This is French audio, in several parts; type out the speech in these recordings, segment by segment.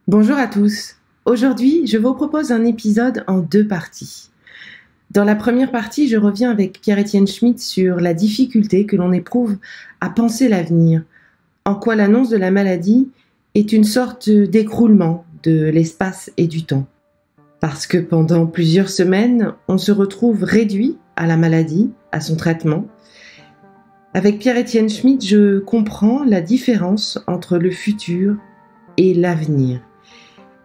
Bonjour à tous. Aujourd'hui, je vous propose un épisode en deux parties. Dans la première partie, je reviens avec Pierre-Étienne Schmitt sur la difficulté que l'on éprouve à penser l'avenir, en quoi l'annonce de la maladie est une sorte d'écroulement de l'espace et du temps. Parce que pendant plusieurs semaines, on se retrouve réduit à la maladie, à son traitement. Avec Pierre-Étienne Schmitt, je comprends la différence entre le futur et l'avenir.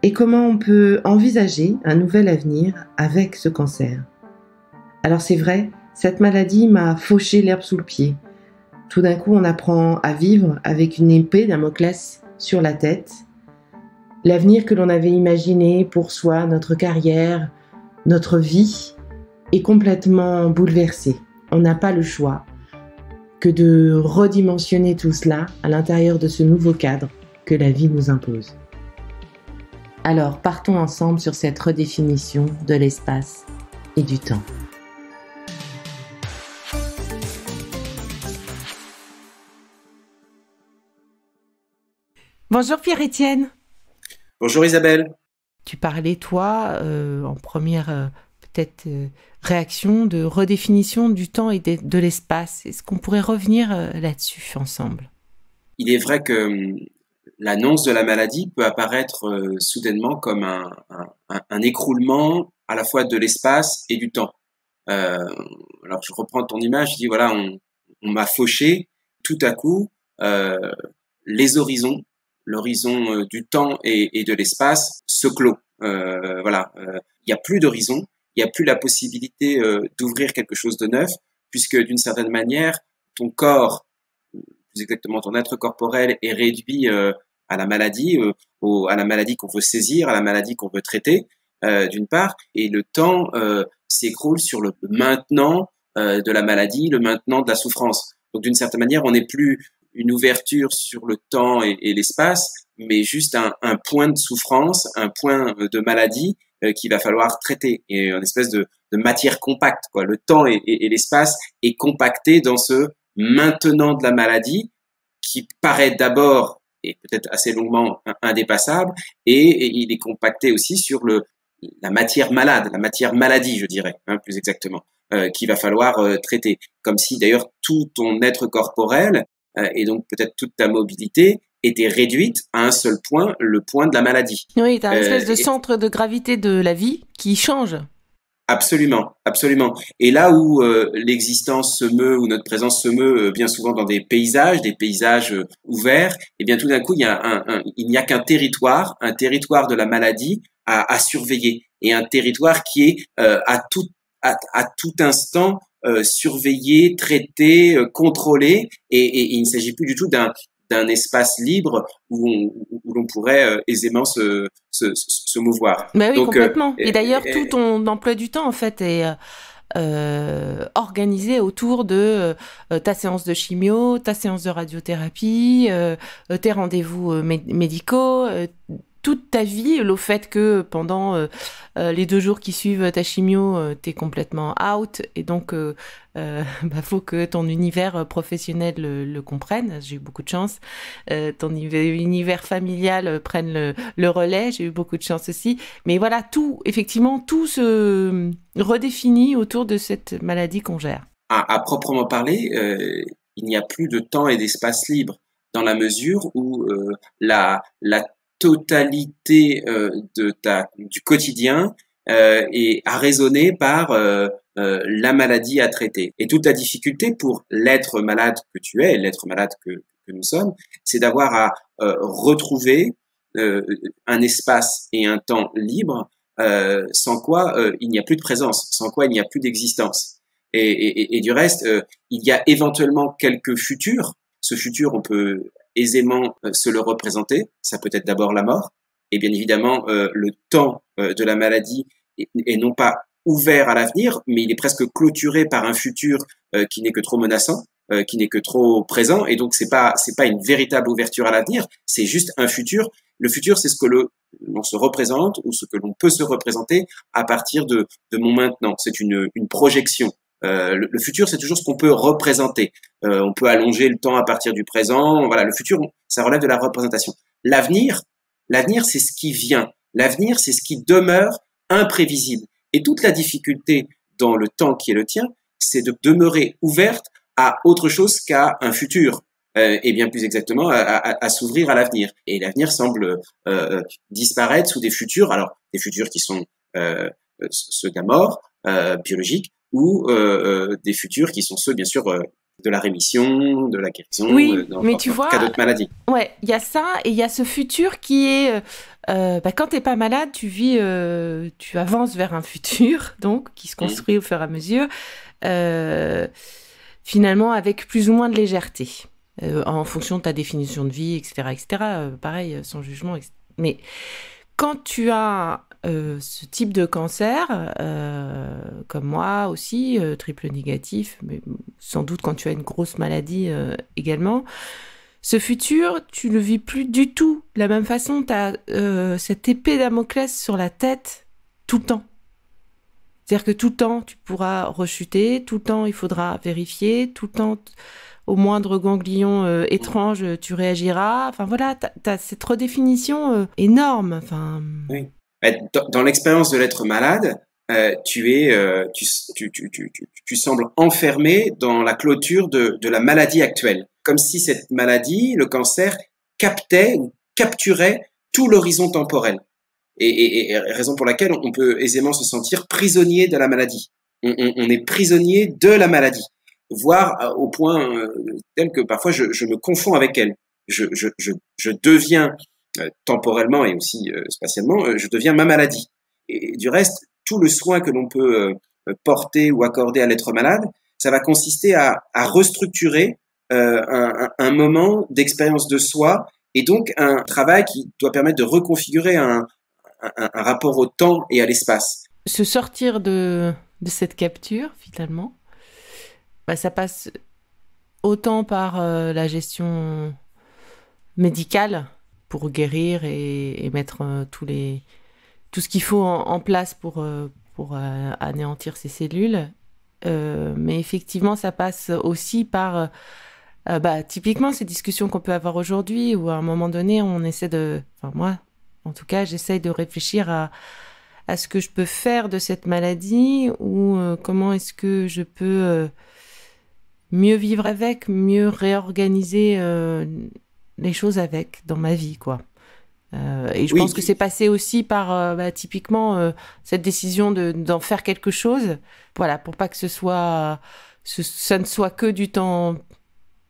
Et comment on peut envisager un nouvel avenir avec ce cancer. Alors c'est vrai, cette maladie m'a fauché l'herbe sous le pied. Tout d'un coup, on apprend à vivre avec une épée Damoclès sur la tête. L'avenir que l'on avait imaginé pour soi, notre carrière, notre vie, est complètement bouleversé. On n'a pas le choix que de redimensionner tout cela à l'intérieur de ce nouveau cadre que la vie nous impose. Alors, partons ensemble sur cette redéfinition de l'espace et du temps. Bonjour Pierre-Étienne. Bonjour Isabelle. Tu parlais, toi, en première réaction de redéfinition du temps et de l'espace. Est-ce qu'on pourrait revenir là-dessus ensemble ? Il est vrai que l'annonce de la maladie peut apparaître soudainement comme un écroulement à la fois de l'espace et du temps. Alors je reprends ton image, je dis voilà, on m'a fauché, tout à coup, les horizons, l'horizon du temps et de l'espace se clôt. Il n'y a plus d'horizon, il n'y a plus la possibilité d'ouvrir quelque chose de neuf, puisque d'une certaine manière, ton corps, plus exactement ton être corporel, est réduit à la maladie, à la maladie qu'on veut saisir, à la maladie qu'on veut traiter, d'une part, et le temps s'écroule sur le maintenant de la maladie, le maintenant de la souffrance. Donc d'une certaine manière, on n'est plus une ouverture sur le temps et l'espace, mais juste un point de souffrance, un point de maladie qu'il va falloir traiter, et une espèce de matière compacte, quoi. Le temps et l'espace est compacté dans ce maintenant de la maladie qui paraît d'abord et peut-être assez longuement indépassable, et il est compacté aussi sur la matière malade, la matière maladie, je dirais, plus exactement, qu'il va falloir traiter. Comme si d'ailleurs tout ton être corporel et donc peut-être toute ta mobilité était réduite à un seul point, le point de la maladie. Oui, tu as une espèce de centre de gravité de la vie qui change. Absolument, absolument. Et là où l'existence se meut, ou notre présence se meut bien souvent dans des paysages ouverts, et bien tout d'un coup, il n'y a qu'un territoire de la maladie à surveiller, et un territoire qui est à tout instant surveillé, traité, contrôlé, et il ne s'agit plus du tout d'un espace libre où l'on pourrait aisément se mouvoir. Bah oui, donc, complètement. Et d'ailleurs, tout ton emploi du temps, en fait, est organisé autour de ta séance de chimio, ta séance de radiothérapie, tes rendez-vous médicaux, toute ta vie, le fait que pendant les 2 jours qui suivent ta chimio, t'es complètement out, et donc faut que ton univers professionnel le comprenne. J'ai eu beaucoup de chance. Ton univers familial prenne le relais. J'ai eu beaucoup de chance aussi. Mais voilà, tout se redéfinit autour de cette maladie qu'on gère. À proprement parler, il n'y a plus de temps et d'espace libre, dans la mesure où la totalité du quotidien est raisonnée par la maladie à traiter. Et toute la difficulté pour l'être malade que tu es, l'être malade que nous sommes, c'est d'avoir à retrouver un espace et un temps libre, sans quoi il n'y a plus de présence, sans quoi il n'y a plus d'existence. Et du reste, il y a éventuellement quelques futurs. Ce futur, on peut aisément se le représenter. Ça peut être d'abord la mort, et bien évidemment le temps de la maladie est non pas ouvert à l'avenir, mais il est presque clôturé par un futur qui n'est que trop menaçant, qui n'est que trop présent, et donc c'est pas une véritable ouverture à l'avenir, c'est juste un futur. Le futur, c'est ce que l'on se représente, ou ce que l'on peut se représenter à partir de mon maintenant. C'est une projection. Le futur, c'est toujours ce qu'on peut représenter. On peut allonger le temps à partir du présent. Voilà, le futur, ça relève de la représentation. L'avenir, L'avenir, c'est ce qui vient. L'avenir, c'est ce qui demeure imprévisible. Et toute la difficulté dans le temps qui est le tien, c'est de demeurer ouverte à autre chose qu'à un futur, et bien plus exactement à s'ouvrir à l'avenir. Et l'avenir semble disparaître sous des futurs, alors des futurs qui sont ceux de la mort biologique, ou des futurs qui sont ceux, bien sûr, de la rémission, de la guérison, Oui, dans mais tu vois, cas d'autres maladies. Ouais, il y a ça et il y a ce futur qui est quand t'es pas malade, tu vis, tu avances vers un futur donc qui se construit au fur et à mesure, finalement avec plus ou moins de légèreté en fonction de ta définition de vie, etc., etc. Pareil, sans jugement. Mais quand tu as ce type de cancer, comme moi aussi, triple négatif, mais sans doute quand tu as une grosse maladie également, ce futur, tu le vis plus du tout de la même façon. Tu as cette épée Damoclès sur la tête tout le temps. C'est-à-dire que tout le temps, tu pourras rechuter, tout le temps, il faudra vérifier, tout le temps, au moindre ganglion étrange, tu réagiras. Enfin voilà, tu as cette redéfinition énorme. Enfin... Oui. Dans l'expérience de l'être malade, tu sembles enfermé dans la clôture de la maladie actuelle. Comme si cette maladie, le cancer, captait ou capturait tout l'horizon temporel. Et raison pour laquelle on peut aisément se sentir prisonnier de la maladie. On est prisonnier de la maladie, voire au point tel que parfois je me confonds avec elle. Je deviens temporellement et aussi spatialement, je deviens ma maladie. Et du reste, tout le soin que l'on peut porter ou accorder à l'être malade, ça va consister à restructurer un moment d'expérience de soi et donc un travail qui doit permettre de reconfigurer un rapport au temps et à l'espace. Se sortir de cette capture, finalement, bah, ça passe autant par la gestion médicale pour guérir et mettre tout ce qu'il faut en place pour anéantir ces cellules. Mais effectivement, ça passe aussi par typiquement ces discussions qu'on peut avoir aujourd'hui où à un moment donné, on essaie moi, en tout cas, j'essaye de réfléchir à ce que je peux faire de cette maladie ou comment est-ce que je peux mieux vivre avec, mieux réorganiser les choses avec dans ma vie, quoi. Et je pense que c'est passé aussi par typiquement cette décision d'en faire quelque chose, voilà, pour pas que ça ne soit que du temps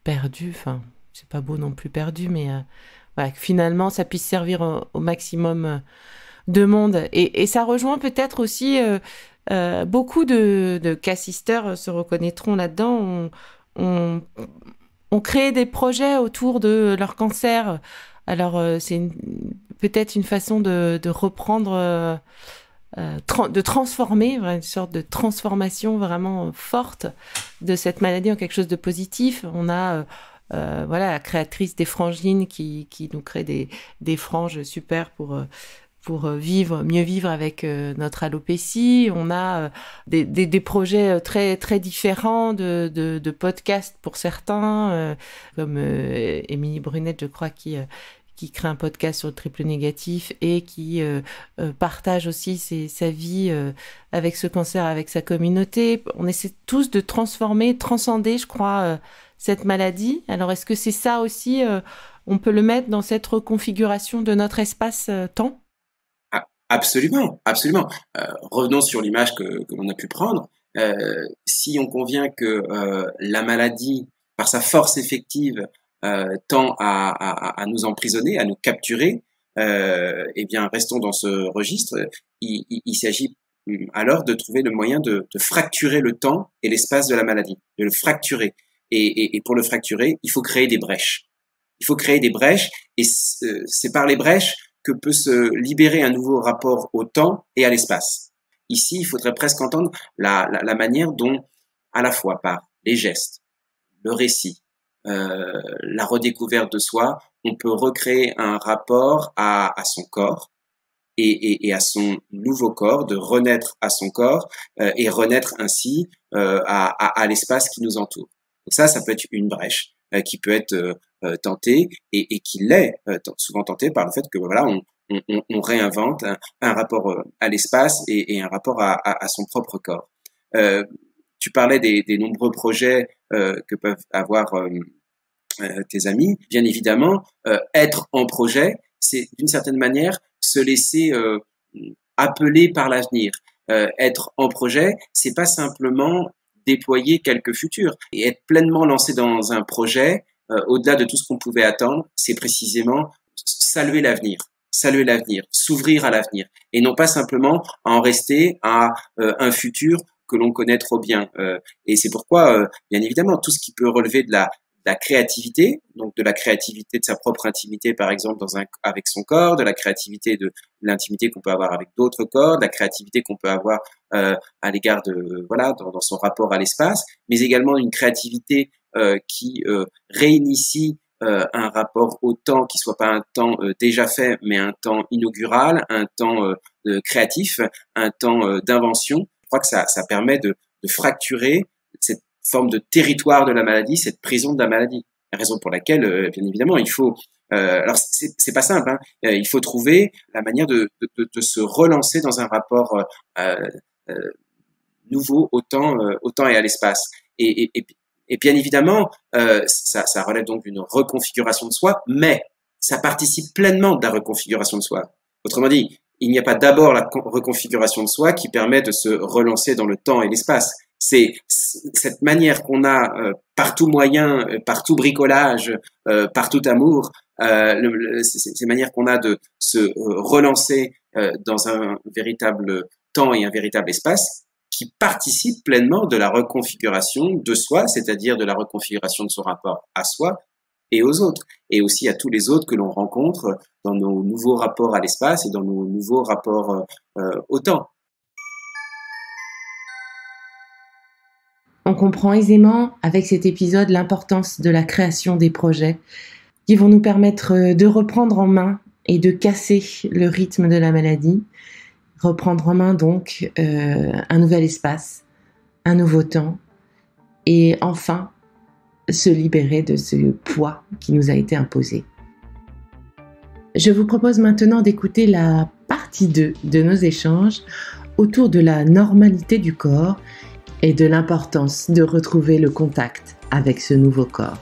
perdu. Enfin, c'est pas beau non plus perdu, mais voilà, que finalement ça puisse servir au maximum de monde. Et ça rejoint peut-être aussi beaucoup de cassisteurs se reconnaîtront là-dedans. On crée des projets autour de leur cancer. Alors, c'est peut-être une façon de reprendre, de transformer, une sorte de transformation vraiment forte de cette maladie en quelque chose de positif. On a la créatrice des frangines qui nous crée des franges super pour mieux vivre avec notre alopécie. On a des projets très, très différents de podcasts pour certains, comme Émilie Brunette, je crois, qui crée un podcast sur le triple négatif et qui partage aussi sa vie avec ce cancer, avec sa communauté. On essaie tous de transcender, je crois, cette maladie. Alors, est-ce que c'est ça aussi, on peut le mettre dans cette reconfiguration de notre espace-temps ? Absolument, absolument. Revenons sur l'image que l'on a pu prendre. Si on convient que la maladie, par sa force effective, tend à nous emprisonner, à nous capturer, eh bien, restons dans ce registre. Il s'agit alors de trouver le moyen de fracturer le temps et l'espace de la maladie, de le fracturer. Et pour le fracturer, il faut créer des brèches. Il faut créer des brèches, et c'est par les brèches que peut se libérer un nouveau rapport au temps et à l'espace. Ici, il faudrait presque entendre la manière dont, à la fois par les gestes, le récit, la redécouverte de soi, on peut recréer un rapport à son corps et à son nouveau corps, de renaître à son corps et renaître ainsi à l'espace qui nous entoure. Donc ça peut être une brèche. qui peut être tenté et qui l'est souvent tenté par le fait que voilà on réinvente un rapport à l'espace et un rapport à son propre corps. Tu parlais des nombreux projets que peuvent avoir tes amis. Bien évidemment, être en projet, c'est d'une certaine manière se laisser appeler par l'avenir. Être en projet, c'est pas simplement déployer quelques futurs. Et être pleinement lancé dans un projet, au-delà de tout ce qu'on pouvait attendre, c'est précisément saluer l'avenir, s'ouvrir à l'avenir, et non pas simplement en rester à un futur que l'on connaît trop bien. Et c'est pourquoi, bien évidemment, tout ce qui peut relever de la créativité, donc de la créativité de sa propre intimité, par exemple, avec son corps, de la créativité de l'intimité qu'on peut avoir avec d'autres corps, de la créativité qu'on peut avoir à l'égard de dans son rapport à l'espace, mais également une créativité qui réinitie un rapport au temps qui soit pas un temps déjà fait, mais un temps inaugural, un temps créatif, un temps d'invention. Je crois que ça permet de fracturer cette forme de territoire de la maladie, cette prison de la maladie. La raison pour laquelle, bien évidemment, il faut... alors, c'est pas simple, hein, il faut trouver la manière de se relancer dans un rapport nouveau au temps et à l'espace. Et bien évidemment, ça relève donc d'une reconfiguration de soi, mais ça participe pleinement de la reconfiguration de soi. Autrement dit, il n'y a pas d'abord la reconfiguration de soi qui permet de se relancer dans le temps et l'espace. C'est cette manière qu'on a par tout moyen, par tout bricolage, par tout amour, ces manières qu'on a de se relancer dans un véritable temps et un véritable espace qui participent pleinement de la reconfiguration de soi, c'est-à-dire de la reconfiguration de son rapport à soi et aux autres, et aussi à tous les autres que l'on rencontre dans nos nouveaux rapports à l'espace et dans nos nouveaux rapports au temps. On comprend aisément avec cet épisode l'importance de la création des projets qui vont nous permettre de reprendre en main et de casser le rythme de la maladie, reprendre en main donc un nouvel espace, un nouveau temps et enfin se libérer de ce poids qui nous a été imposé. Je vous propose maintenant d'écouter la partie 2 de nos échanges autour de la normalité du corps et de l'importance de retrouver le contact avec ce nouveau corps.